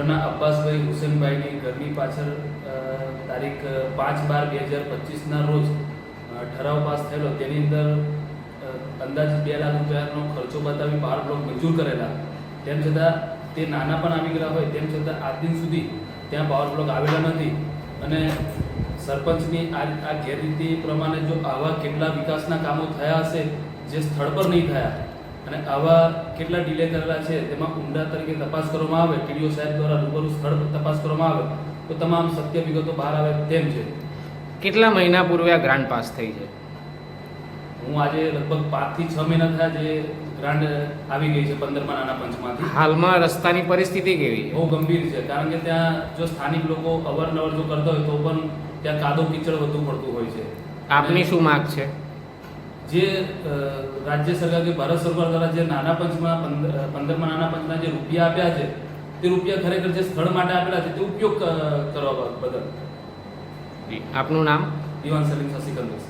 અબ્બાસભાઈ હુસેનભાઈની ઘરની પાછળ તારીખ 5/12/2025ના રોજ ઠરાવ પાસ થયેલો, તેની અંદર અંદાજે 2 લાખ રૂપિયાનો ખર્ચો બતાવી 12 બ્લોક મંજૂર કરેલા. તેમ છતાં તે નાના પણ આવી ગયા હોય, તેમ છતાં આજ દિન સુધી ત્યાં પાવર બ્લોક આવેલા નથી. અને સરપંચની આ ગેરરીતિ પ્રમાણે જો આવા કેટલા વિકાસના કામો થયા હશે જે સ્થળ પર નહીં થયા અને આવા કેટલા ડિલે કરેલા છે, તેમાં ઊંડા તરીકે તપાસ કરવામાં આવે, ટીડીઓ સાહેબ દ્વારા રૂબરૂ સ્થળ પર તપાસ કરવામાં આવે તો તમામ સત્ય વિગતો બહાર આવે તેમ છે. કેટલા મહિના પૂર્વે આ ગ્રાન્ટ પાસ થઈ છે? હું આજે લગભગ 5 થી 6 મહિના થયા જે ગ્રાન્ટ આવી ગઈ છે 15મા નાના પંચમાંથી. હાલમાં રસ્તાની પરિસ્થિતિ કેવી છે? બહુ ગંભીર છે, કારણ કે ત્યાં જો સ્થાનિક લોકો અવારનવાર જો કરતા હોય તો પણ ત્યાં કાદવ કીચડ વધુ પડતું હોય છે. આપની શું માંગ છે? જે રાજ્ય સરકાર કે ભારત સરકાર દ્વારા જે નાના પંચમાં 15મા નાના પંચના જે રૂપિયા આપ્યા છે તે રૂપિયા ખરેખર જે સ્થળ માટે આપેલા છે તે ઉપયોગ કરવા બદલ. આપનું નામ? દિવાન સલીમ સિકંદર.